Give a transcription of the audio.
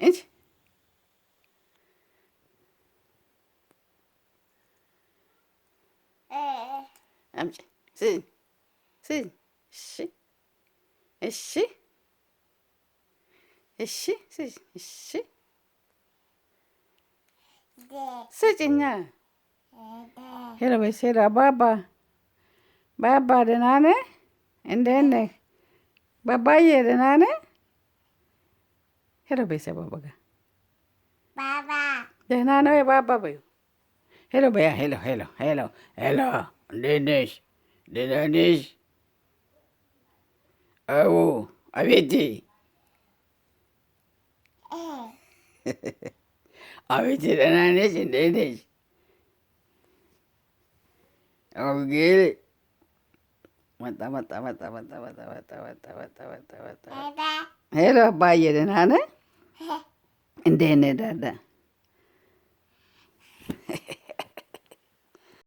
እንጂ አምጪ ስጭኝ ስጭኝ። እሺ እሺ እሺ እሺ ስጭኛ። ሄሎ በይ ሄሎ አባባ ባባ ደህና ነህ? እንዴት ነህ? ባባዬ ደህና ነህ? ሄሎ በይ አባባ ጋር ደህና ነው የባባ በይው። ሄሎ በያ ሄሎ ሄሎ ሄሎ ሄሎ እንዴት ነሽ? ደህና ነሽ? አዎ አቤቴ አቤቴ ደህና ነሽ? እንዴት ነሽ? አውጌል መጣ መጣ መጣ መጣ መጣ መጣ መጣ መጣ መጣ መጣ። ሄሎ አባዬ ደህና ነህ? እንዴት ነህ ዳዳ?